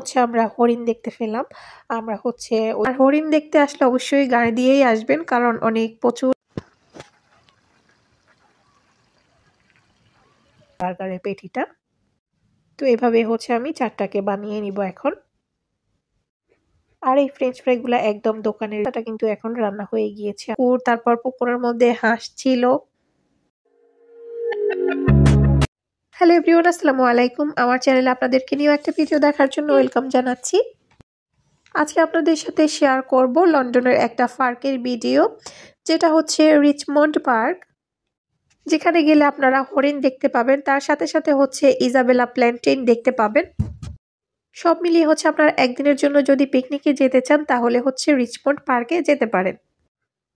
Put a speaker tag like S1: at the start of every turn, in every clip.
S1: হচ্ছে আমরা হরিণ দেখতে পেলাম। আমরা হচ্ছে হরিণ দেখতে আসলে অবশ্যই গাড়ি দিয়েই আসবেন, কারণ অনেক প্রচুর বার্গারের পেটিটা। তো এভাবে হচ্ছে আমি 4টাকে বানিয়ে নিব এখন। আর এই ফ্রেঞ্চ ফ্রাইগুলা একদম দোকানের, এটা কিন্তু এখন রান্না হয়ে গিয়েছে। তারপর পুকুরের মধ্যে হাঁস ছিল। হ্যালো এভরিওয়ান, আসসালামু আলাইকুম। আমার চ্যানেলে আপনাদেরকে নিয়ে একটা ভিডিও দেখার জন্য ওয়েলকাম জানাচ্ছি। আজকে আপনাদের সাথে শেয়ার করব লন্ডনের একটা পার্কের ভিডিও, যেটা হচ্ছে রিচমন্ড পার্ক। যেখানে গেলে আপনারা হরিণ দেখতে পাবেন, তার সাথে সাথে হচ্ছে ইজাবেলা প্ল্যান্টেন দেখতে পাবেন। সব মিলিয়ে হচ্ছে আপনারা একদিনের জন্য যদি পিকনিকে যেতে চান তাহলে হচ্ছে রিচমন্ড পার্কে যেতে পারেন।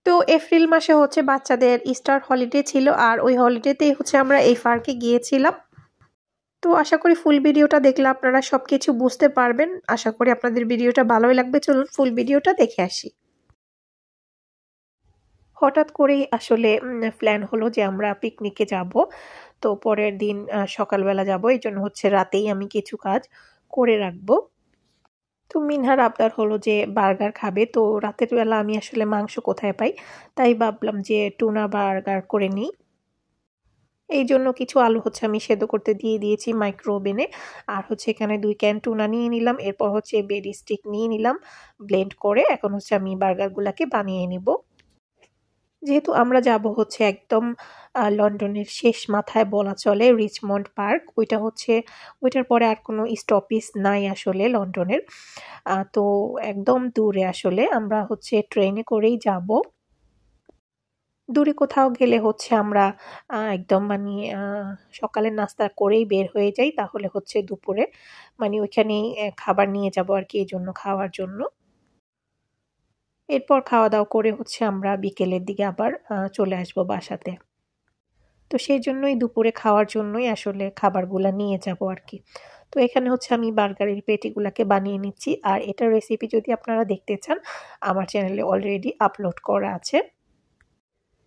S1: তো এপ্রিল মাসে হচ্ছে বাচ্চাদের ইস্টার হলিডে ছিল, আর ওই হলিডেতেই হচ্ছে আমরা এই পার্কে গিয়েছিলাম। তো আশা করি ফুল ভিডিওটা দেখলে আপনারা সবকিছু বুঝতে পারবেন। আশা করি আপনাদের ভিডিওটা ভালোই লাগবে। চলুন ফুল ভিডিওটা দেখে আসি। হঠাৎ করেই আসলে প্ল্যান হলো যে আমরা পিকনিকে যাব। তো পরের দিন সকালবেলা যাব, এই জন্য হচ্ছে রাতেই আমি কিছু কাজ করে রাখবো। তো মিনহার আবদার হলো যে বার্গার খাবে। তো রাতের বেলা আমি আসলে মাংস কোথায় পাই, তাই ভাবলাম যে টুনা বার্গার করে নিই। এই জন্য কিছু আলু হচ্ছে আমি সেদ্ধ করতে দিয়ে দিয়েছি মাইক্রো ওভেনে। আর হচ্ছে এখানে 2 ক্যান টুনা নিয়ে নিলাম। এরপর হচ্ছে বেরি স্টিক নিয়ে নিলাম ব্লেন্ড করে। এখন হচ্ছে আমি বার্গারগুলোকে বানিয়ে নিব। যেহেতু আমরা যাব হচ্ছে একদম লন্ডনের শেষ মাথায় বলা চলে, রিচমন্ড পার্ক। ওইটার পরে আর কোনো স্টপেজ নাই আসলে লন্ডনের। তো একদম দূরে আসলে আমরা হচ্ছে ট্রেনে করেই যাব। দূরে কোথাও গেলে হচ্ছে আমরা একদম মানে সকালের নাস্তা করেই বের হয়ে যাই, তাহলে হচ্ছে দুপুরে মানে ওইখানেই খাবার নিয়ে যাব আর কি, এই জন্য খাওয়ার জন্য। এরপর খাওয়া দাওয়া করে হচ্ছে আমরা বিকেলের দিকে আবার চলে আসবো বাসাতে। তো সেই জন্যই দুপুরে খাওয়ার জন্যই আসলে খাবারগুলা নিয়ে যাব আর কি। তো এখানে হচ্ছে আমি বার্গারের পেটিগুলাকে বানিয়ে নিচ্ছি। আর এটার রেসিপি যদি আপনারা দেখতে চান, আমার চ্যানেলে অলরেডি আপলোড করা আছে।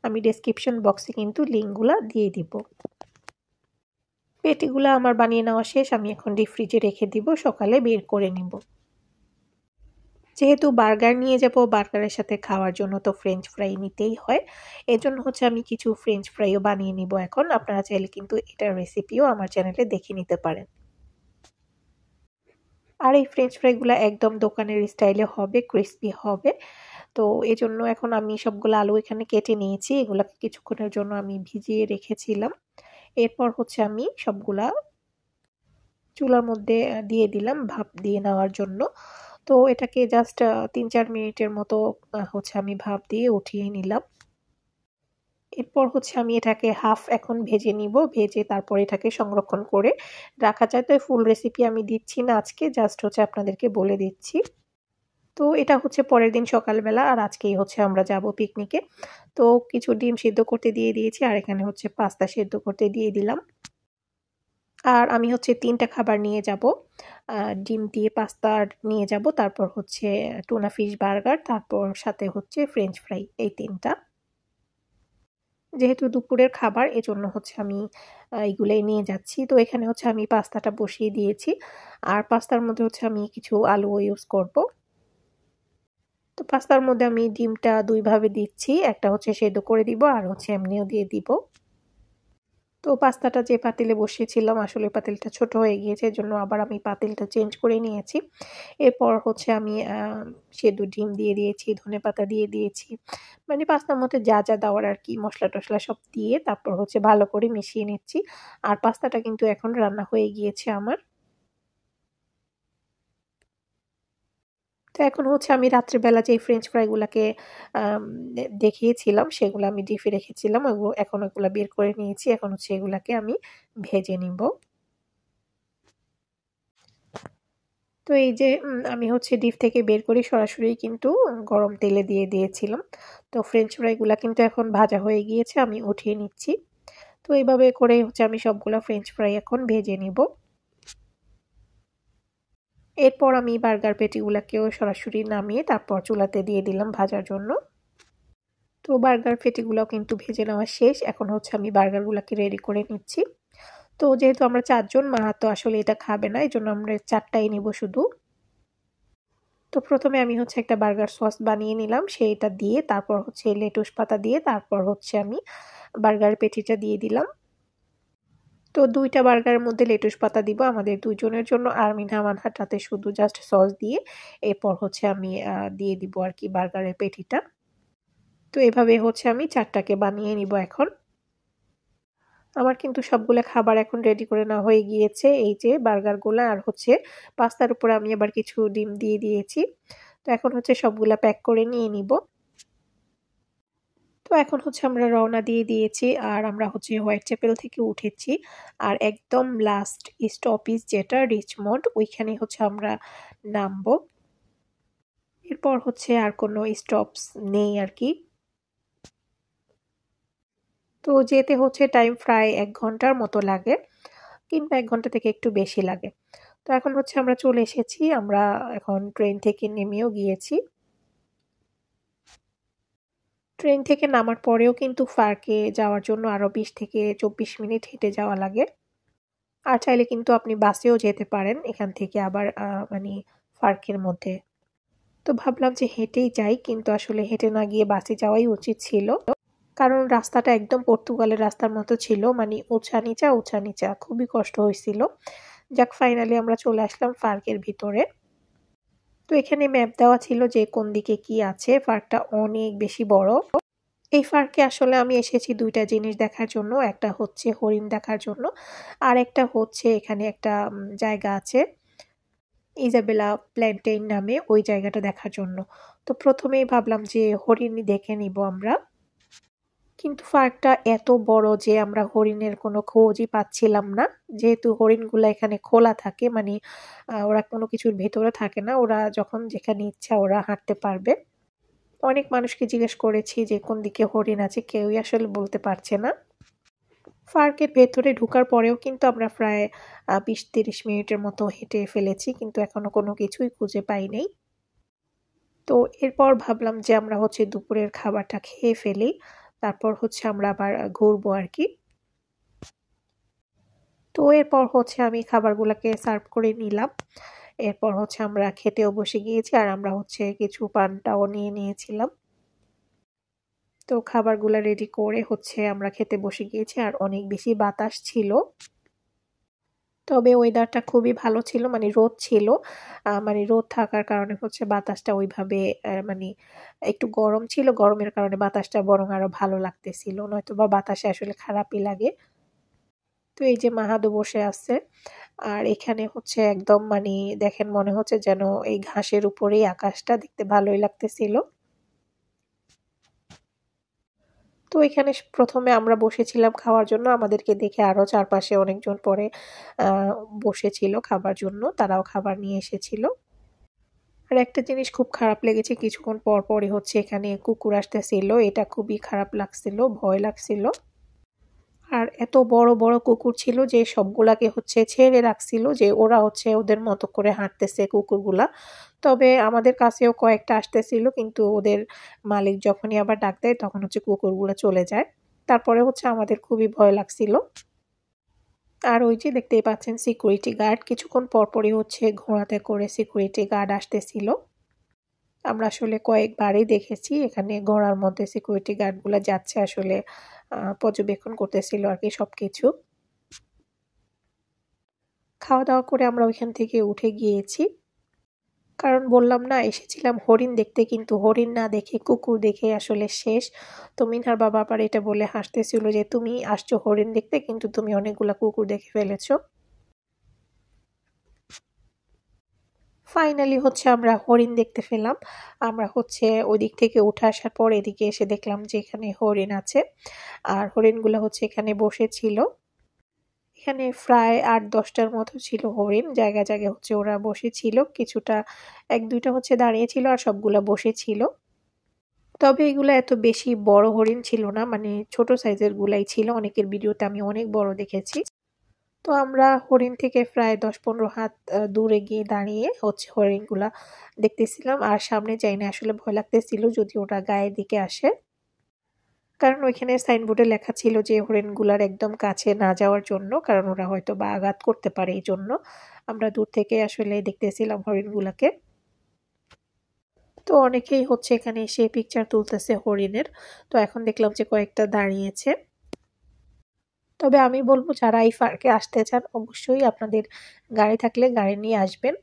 S1: আমি ডেসক্রিপশন বক্সে কিন্তু লিঙ্কগুলা দিয়ে দিব। পেটিগুলা আমার বানিয়ে নেওয়া শেষ। আমি এখন ডিপ ফ্রিজে রেখে দিব, সকালে বের করে নিব। যেহেতু বার্গার নিয়ে যাব, বার্গারের সাথে খাওয়ার জন্য তো ফ্রেঞ্চ ফ্রাই নিতেই হয়। এজন্য হচ্ছে আমি কিছু ফ্রেঞ্চ ফ্রাইও বানিয়ে নিব এখন। আপনারা চাইলে কিন্তু এটার রেসিপিও আমার চ্যানেলে দেখে নিতে পারেন। আর এই ফ্রেঞ্চ ফ্রাইগুলো একদম দোকানের স্টাইলে হবে, ক্রিস্পি হবে। তো এজন্য এখন আমি সবগুলো আলু এখানে কেটে নিয়েছি। এগুলাকে কিছুক্ষণের জন্য আমি ভিজিয়ে রেখেছিলাম। এরপর হচ্ছে আমি সবগুলা চুলার মধ্যে দিয়ে দিলাম ভাপ দিয়ে নেওয়ার জন্য। তো এটাকে জাস্ট 3-4 মিনিটের মতো হচ্ছে আমি ভাপ দিয়ে উঠিয়ে নিলাম। এরপর হচ্ছে আমি এটাকে হাফ এখন ভেজে নিব। ভেজে তারপর এটাকে সংরক্ষণ করে রাখা যায়। তো ফুল রেসিপি আমি দিচ্ছি না আজকে, জাস্ট হচ্ছে আপনাদেরকে বলে দিচ্ছি। তো এটা হচ্ছে পরের দিন সকালবেলা, আর আজকেই হচ্ছে আমরা যাব পিকনিকে। তো কিছু ডিম সিদ্ধ করতে দিয়ে দিয়েছি, আর এখানে হচ্ছে পাস্তা সিদ্ধ করতে দিয়ে দিলাম। আর আমি হচ্ছে 3টা খাবার নিয়ে যাব। ডিম দিয়ে পাস্তা নিয়ে যাব, তারপর হচ্ছে টুনা ফিশ বার্গার, তারপর সাথে হচ্ছে ফ্রেঞ্চ ফ্রাই, এই 3টা। যেহেতু দুপুরের খাবার, এজন্য হচ্ছে আমি এইগুলোই নিয়ে যাচ্ছি। তো এখানে হচ্ছে আমি পাস্তাটা বসিয়ে দিয়েছি। আর পাস্তার মধ্যে হচ্ছে আমি কিছু আলু ইউজ করব। তো পাস্তার মধ্যে আমি ডিমটা 2 ভাবে দিচ্ছি। একটা হচ্ছে সেদ্ধ করে দিব, আর হচ্ছে এমনিও দিয়ে দিব। তো পাস্তাটা যে পাতিলে বসিয়েছিলাম, আসলে পাতিলটা ছোট হয়ে গিয়েছে, এজন্য আবার আমি পাতিলটা চেঞ্জ করে নিয়েছি। এরপর হচ্ছে আমি সেদ্ধ ডিম দিয়ে দিয়েছি, ধনেপাতা দিয়ে দিয়েছি। মানে পাস্তার মধ্যে যা যা দেওয়ার আর কি, মশলা টশলা সব দিয়ে তারপর হচ্ছে ভালো করে মিশিয়ে নিচ্ছি। আর পাস্তাটা কিন্তু এখন রান্না হয়ে গিয়েছে আমার। তো এখন হচ্ছে আমি রাত্রেবেলা যে ফ্রেঞ্চ ফ্রাইগুলাকে দেখিয়েছিলাম, সেগুলো আমি ডিপে রেখেছিলাম। এখন ওগুলা বের করে নিয়েছি। এখন হচ্ছে এগুলাকে আমি ভেজে নিব। তো এই যে আমি হচ্ছে ডিপ থেকে বের করে সরাসরি কিন্তু গরম তেলে দিয়ে দিয়েছিলাম। তো ফ্রেঞ্চ ফ্রাইগুলা কিন্তু এখন ভাজা হয়ে গিয়েছে, আমি উঠিয়ে নিচ্ছি। তো এইভাবে করে হচ্ছে আমি সবগুলা ফ্রেঞ্চ ফ্রাই এখন ভেজে নিব। এরপর আমি বার্গার পেটিগুলাকেও সরাসরি নামিয়ে তারপর চুলাতে দিয়ে দিলাম ভাজার জন্য। তো বার্গার পেটিগুলোও কিন্তু ভেজে নেওয়া শেষ। এখন হচ্ছে আমি বার্গারগুলোকে রেডি করে নিচ্ছি। তো যেহেতু আমরা 4 জন, মা তো আসলে এটা খাবে না, এই জন্য আমরা 4টাই নিব শুধু। তো প্রথমে আমি হচ্ছে একটা বার্গার সস বানিয়ে নিলাম, সেইটা দিয়ে তারপর হচ্ছে লেটুস পাতা দিয়ে তারপর হচ্ছে আমি বার্গার পেটিটা দিয়ে দিলাম। তো 2টা বার্গারের মধ্যে লেটুস পাতা দিব আমাদের 2 জনের জন্য, আর মিনহা মানহাটাতে শুধু জাস্ট সস দিয়ে এরপর হচ্ছে আমি দিয়ে দিব আর কি বার্গারের পেটিটা। তো এভাবে হচ্ছে আমি 4টাকে বানিয়ে নিব এখন। আমার কিন্তু সবগুলো খাবার এখন রেডি করে নেওয়া হয়ে গিয়েছে, এই যে বার্গারগুলো আর হচ্ছে পাস্তার উপরে আমি আবার কিছু ডিম দিয়ে দিয়েছি। তো এখন হচ্ছে সবগুলা প্যাক করে নিয়ে নিব। তো এখন হচ্ছে আমরা রওনা দিয়ে দিয়েছি আর আমরা হচ্ছে হোয়াইট চ্যাপেল থেকে উঠেছি, আর একদম লাস্ট স্টপেজ যেটা রিচমন্ড ওইখানে হচ্ছে আমরা নামবো। এরপর হচ্ছে আর কোনো স্টপস নেই আর কি। তো যেতে হচ্ছে টাইম প্রায় 1 ঘন্টার মতো লাগে, কিংবা 1 ঘন্টা থেকে একটু বেশি লাগে। তো এখন হচ্ছে আমরা চলে এসেছি, আমরা এখন ট্রেন থেকে নেমেও গিয়েছি। ট্রেন থেকে নামার পরেও কিন্তু পার্কে যাওয়ার জন্য আরও 20 থেকে 24 মিনিট হেঁটে যাওয়া লাগে। আর চাইলে কিন্তু আপনি বাসেও যেতে পারেন এখান থেকে আবার মানে পার্কের মধ্যে। তো ভাবলাম যে হেঁটেই যাই, কিন্তু আসলে হেঁটে না গিয়ে বাসে যাওয়াই উচিত ছিল, কারণ রাস্তাটা একদম পর্তুগালের রাস্তার মতো ছিল, মানে উঁচা নিচা উঁচা নিচা, খুবই কষ্ট হয়েছিল। যাক, ফাইনালি আমরা চলে আসলাম পার্কের ভিতরে। তো এখানে ম্যাপ দেওয়া ছিল যে কোন দিকে কি আছে। পার্কটা অনেক বেশি বড়। এই পার্কে আসলে আমি এসেছি 2টা জিনিস দেখার জন্য, একটা হচ্ছে হরিণ দেখার জন্য, আর একটা হচ্ছে এখানে একটা জায়গা আছে ইজাবেলা প্ল্যান্টেইন নামে, ওই জায়গাটা দেখার জন্য। তো প্রথমেই ভাবলাম যে হরিণই দেখে নিব আমরা, কিন্তু পার্কটা এত বড় যে আমরা হরিণের কোনো খোঁজই পাচ্ছিলাম না, যেহেতু হরিণগুলো এখানে খোলা থাকে, মানে ওরা কোনো কিছুর ভেতরে থাকে না, ওরা যখন যেখানে ইচ্ছা ওরা হাঁটতে পারবে। অনেক মানুষকে জিজ্ঞেস করেছি যে কোন দিকে হরিণ আছে, কেউই আসলে বলতে পারছে না। পার্কের ভেতরে ঢোকার পরেও কিন্তু আমরা প্রায় 20-30 মিনিটের মতো হেঁটে ফেলেছি, কিন্তু এখনো কোনো কিছুই খুঁজে পাই নাই। তো এরপর ভাবলাম যে আমরা হচ্ছে দুপুরের খাবারটা খেয়ে ফেলি, তারপর হচ্ছে আমরা আবার ঘুরবো আর কি। তো এরপর হচ্ছে আমি খাবারগুলোকে সার্ভ করে নিলাম। এরপর হচ্ছে আমরা খেতেও বসে গিয়েছি, আর আমরা হচ্ছে কিছু পানটাও নিয়ে নিয়েছিলাম। তো খাবারগুলো রেডি করে হচ্ছে আমরা খেতে বসে গিয়েছি, আর অনেক বেশি বাতাস ছিল। তবে ওয়েদারটা খুবই ভালো ছিল, মানে রোদ ছিল, মানে রোদ থাকার কারণে হচ্ছে বাতাসটা ওইভাবে মানে একটু গরম ছিল, গরমের কারণে বাতাসটা বরং আরো ভালো লাগতেছিল, নয়তো বা বাতাসে আসলে খারাপই লাগে। তো এই যে মাহাদু বসে আছে, আর এখানে হচ্ছে একদম মানে দেখেন মনে হচ্ছে যেন এই ঘাসের উপরেই আকাশটা, দেখতে ভালোই লাগতেছিল। তো এখানে প্রথমে আমরা বসেছিলাম খাওয়ার জন্য, আমাদেরকে দেখে আরো চারপাশে অনেকজন পরে বসেছিল খাবার জন্য, তারাও খাবার নিয়ে এসেছিল। আর একটা জিনিস খুব খারাপ লেগেছে, কিছুক্ষণ পর পরই হচ্ছে এখানে কুকুর আসতেছিল, এটা খুবই খারাপ লাগছিল, ভয় লাগছিল। আর এত বড় বড় কুকুর ছিল যে সবগুলাকে হচ্ছে ছেড়ে রাখছিল, যে ওরা হচ্ছে ওদের মতো করে হাঁটতেছে কুকুরগুলা। তবে আমাদের কাছেও কয়েকটা আসতেছিল, কিন্তু ওদের মালিক যখনই আবার ডাক দেয় তখন হচ্ছে কুকুরগুলা চলে যায়। তারপরে হচ্ছে আমাদের খুবই ভয় লাগছিল। আর ওই যে দেখতেই পাচ্ছেন সিকিউরিটি গার্ড, কিছুক্ষণ পরপরই হচ্ছে ঘোড়াতে করে সিকিউরিটি গার্ড আসতেছিল। আমরা আসলে কয়েকবারই দেখেছি এখানে ঘোড়ার মধ্যে সিকিউরিটি গার্ডগুলো যাচ্ছে, আসলে পর্যবেক্ষণ করতেছিল আর কি সবকিছু। খাওয়া দাওয়া করে আমরা ওইখান থেকে উঠে গিয়েছি, কারণ বললাম না এসেছিলাম হরিণ দেখতে, কিন্তু হরিণ না দেখে কুকুর দেখে আসলে শেষ। তো মিনহার বাবা আবার এটা বলে হাসতেছিল যে তুমি আসছো হরিণ দেখতে, কিন্তু তুমি অনেকগুলা কুকুর দেখে ফেলেছো। ফাইনালি হচ্ছে আমরা হরিণ দেখতে পেলাম। আমরা হচ্ছে ওই দিক থেকে উঠে আসার পর এদিকে এসে দেখলাম যে এখানে হরিণ আছে, আর হরিণগুলো হচ্ছে এখানে বসেছিল। এখানে প্রায় 8-10টার মতো ছিল হরিণ, জায়গায় জায়গায় হচ্ছে ওরা বসেছিল, কিছুটা 1-2টা হচ্ছে দাঁড়িয়েছিল আর সবগুলা বসেছিল। তবে এগুলো এত বেশি বড় হরিণ ছিল না, মানে ছোট সাইজের গুলাই ছিল, অনেকের ভিডিওতে আমি অনেক বড় দেখেছি। তো আমরা হরিণ থেকে প্রায় 10-15 হাত দূরে গিয়ে দাঁড়িয়ে হচ্ছে হরিণগুলা দেখতেছিলাম, আর সামনে যাই না, আসলে ভয় লাগতেছিল যদি ওটা গায়ের দিকে আসে, কারণ ওইখানে সাইনবোর্ডে লেখা ছিল যে হরিণগুলার একদম কাছে না যাওয়ার জন্য, কারণ ওরা হয়তো বা আঘাত করতে পারে, এই জন্য আমরা দূর থেকে আসলে দেখতেছিলাম হরিণগুলাকে। তো অনেকেই হচ্ছে এখানে এসে পিকচার তুলতেছে হরিণের। তো এখন দেখলাম যে কয়েকটা দাঁড়িয়েছে। তবে আমি বলবো যারা এই পার্কে আসতে চান অবশ্যই আপনাদের গাড়ি থাকলে গাড়ি নিয়ে আসবেন।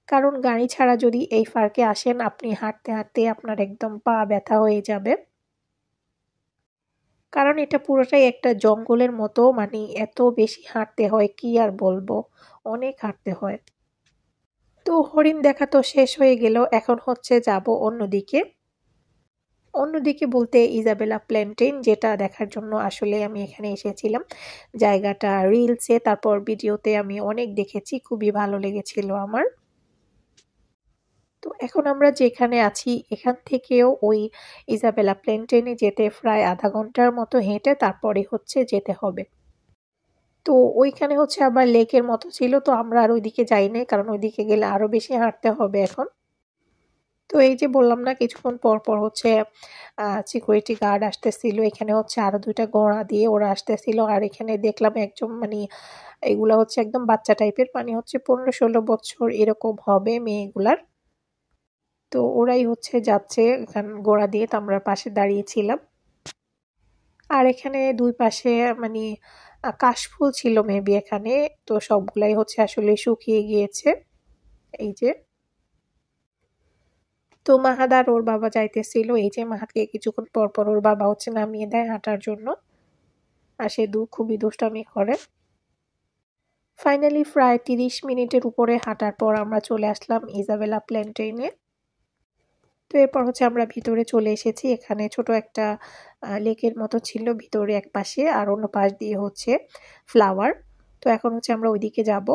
S1: কারণ গাড়ি ছাড়া যদি এই পার্কে আসেন আপনি হাঁটতে হাঁটতে আপনার একদম পা ব্যথা হয়ে যাবে। কারণ এটা পুরোটাই একটা জঙ্গলের মতো, মানে এত বেশি হাঁটতে হয় কি আর বলবো, অনেক হাঁটতে হয়। তো হরিণ দেখা তো শেষ হয়ে গেল, এখন হচ্ছে যাব অন্যদিকে। অন্যদিকে বলতে ইজাবেলা প্ল্যান্টেন, যেটা দেখার জন্য আসলে আমি এখানে এসেছিলাম। জায়গাটা রিলসে তারপর ভিডিওতে আমি অনেক দেখেছি, খুবই ভালো লেগেছিল আমার। তো এখন আমরা যেখানে আছি এখান থেকেও ওই ইজাবেলা প্ল্যান্টেনে যেতে প্রায় আধা ঘন্টার মতো হেঁটে তারপরে হচ্ছে যেতে হবে। তো ওইখানে হচ্ছে আবার লেকের মতো ছিল, তো আমরা আর ওইদিকে যাই নাই, কারণ ওইদিকে গেলে আরো বেশি হাঁটতে হবে এখন। তো এই যে বললাম না, কিছুক্ষণ পর পর হচ্ছে সিকিউরিটি গার্ড আসতেছিল, এখানে হচ্ছে আরো দুইটা ঘোড়া দিয়ে ওরা আসতেছিল। আর এখানে দেখলাম একজন মানে এগুলা হচ্ছে একদম বাচ্চা টাইপের, মানে হচ্ছে 15-16 বছর এরকম হবে মেয়েগুলার। তো ওরাই হচ্ছে যাচ্ছে এখানে ঘোড়া দিয়ে, তো আমরা পাশে দাঁড়িয়েছিলাম। আর এখানে দুই পাশে মানে কাশফুল ছিল মেবি এখানে। তো সবগুলাই হচ্ছে আসলে শুকিয়ে গিয়েছে। এই যে, তো মাহাদ আর ওর বাবা যাইতেছিল, এই যে মাহাদকে কিছুক্ষণ পর পর ওর বাবা হচ্ছে নামিয়ে দেয় হাঁটার জন্য। আর সে খুবই দুষ্টামি করে। ফাইনালি প্রায় 30 মিনিটের উপরে হাঁটার পর আমরা চলে আসলাম ইজাবেলা প্ল্যান্টেইনে। তো এরপর হচ্ছে আমরা ভিতরে চলে এসেছি। এখানে ছোট একটা লেকের মতো ছিল ভিতরে এক পাশে, আর অন্য পাশ দিয়ে হচ্ছে ফ্লাওয়ার। তো এখন হচ্ছে আমরা ওইদিকে যাব।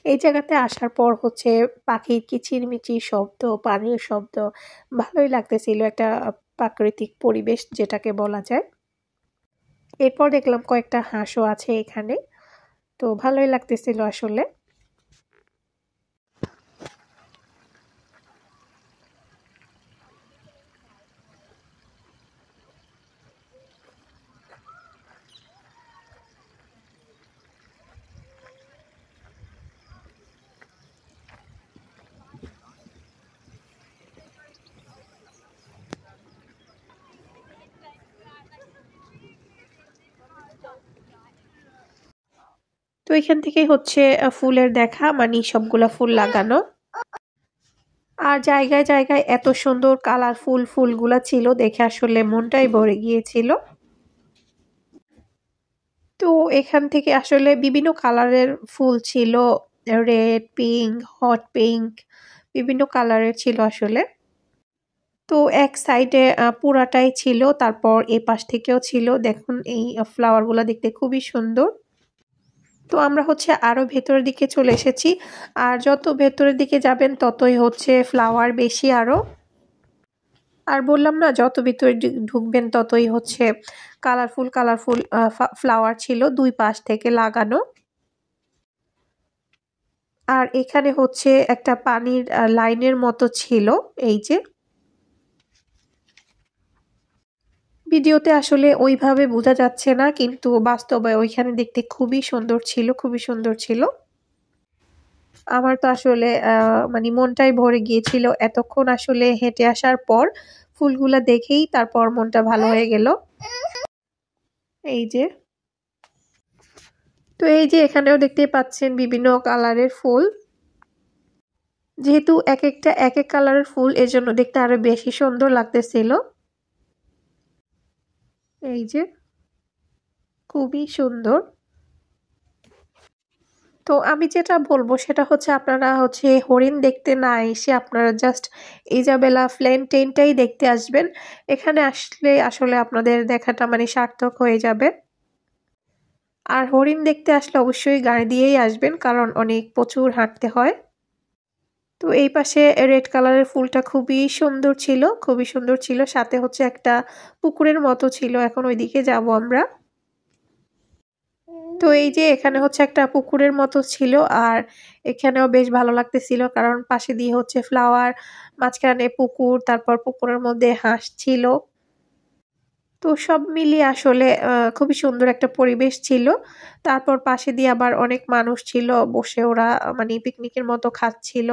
S1: এই জায়গাতে আসার পর হচ্ছে পাখির কিচিরমিচির শব্দ, পানির শব্দ, ভালোই লাগতেছিল। একটা প্রাকৃতিক পরিবেশ যেটাকে বলা যায়। এরপর দেখলাম কয়েকটা হাঁসও আছে এখানে, তো ভালোই লাগতেছিল আসলে। তো এখান থেকেই হচ্ছে ফুলের দেখা, মানে সবগুলা ফুল লাগানো। আর জায়গায় জায়গায় এত সুন্দর কালারফুল ফুলগুলা ছিল, দেখে আসলে মনটাই ভরে গিয়েছিল। তো এখান থেকে আসলে বিভিন্ন কালারের ফুল ছিল, রেড, পিঙ্ক, হট পিঙ্ক, বিভিন্ন কালারের ছিল আসলে। তো এক সাইডে পুরাটাই ছিল, তারপর এই পাশ থেকেও ছিল। দেখুন এই ফ্লাওয়ারগুলো দেখতে খুবই সুন্দর। তো আমরা হচ্ছে আরো ভেতরের দিকে চলে এসেছি। আর যত ভেতরের দিকে যাবেন ততই হচ্ছে ফ্লাওয়ার বেশি আরো। আর বললাম না, যত ভিতরে ঢুকবেন ততই হচ্ছে কালারফুল কালারফুল ফ্লাওয়ার ছিল দুই পাশ থেকে লাগানো। আর এখানে হচ্ছে একটা পানির লাইনের মতো ছিল। এই যে ভিডিওতে আসলে ওইভাবে বোঝা যাচ্ছে না, কিন্তু বাস্তবে ওইখানে দেখতে খুবই সুন্দর ছিল, খুবই সুন্দর ছিল। আমার তো আসলে মানে মনটাই ভরে গিয়েছিল এতক্ষণ আসলে হেঁটে আসার পর। ফুলগুলা দেখেই তারপর মনটা ভালো হয়ে গেল। এই যে, তো এই যে এখানেও দেখতে পাচ্ছেন বিভিন্ন কালারের ফুল। যেহেতু এক একটা এক এক কালারের ফুল, এজন্য দেখতে আরো বেশি সুন্দর লাগতেছিল। এই যে, খুবই সুন্দর। তো আমি যেটা বলবো সেটা হচ্ছে আপনারা হচ্ছে হরিণ দেখতে না এসে আপনারা জাস্ট ইজাবেলা প্লেনটেইনটাই দেখতে আসবেন। এখানে আসলে আসলে আপনাদের দেখাটা মানে সার্থক হয়ে যাবে। আর হরিণ দেখতে আসলে অবশ্যই গাড়ি দিয়েই আসবেন, কারণ অনেক প্রচুর হাঁটতে হয়। তো এই পাশে রেড কালারের ফুলটা খুবই সুন্দর ছিল, খুবই সুন্দর ছিল। সাথে হচ্ছে একটা পুকুরের মতো ছিল, এখন ওইদিকে যাব আমরা। তো এই যে এখানে হচ্ছে একটা পুকুরের মতো ছিল, আর এখানেও বেশ ভালো লাগতেছিল, কারণ পাশে দিয়ে হচ্ছে ফ্লাওয়ার, মাঝখানে পুকুর, তারপর পুকুরের মধ্যে হাঁস ছিল। তো সব মিলিয়ে আসলে খুবই সুন্দর একটা পরিবেশ ছিল। তারপর পাশে দিয়ে আবার অনেক মানুষ ছিল, বসে ওরা মানে পিকনিকের মতো খাচ্ছিল।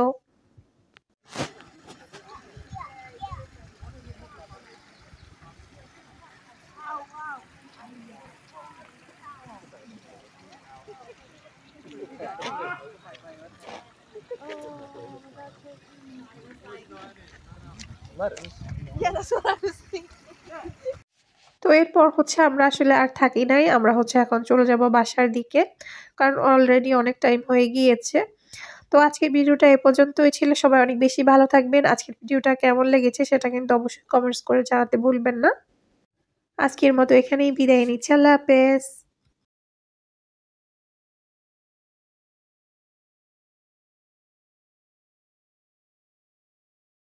S1: তো এরপর হচ্ছে আমরা আসলে আর থাকি নাই, আমরা হচ্ছে এখন চলে যাব বাসার দিকে, কারণ অলরেডি অনেক টাইম হয়ে গিয়েছে। তো আজকের ভিডিওটা এ পর্যন্তই ছিল। সবাই অনেক বেশি ভালো থাকবেন। আজকের ভিডিওটা কেমন লেগেছে সেটা কিন্তু অবশ্যই কমেন্টস করে জানাতে ভুলবেন না। আজকের মতো এখানেই বিদায় নিচ্ছি। আল্লাহ হাফেজ।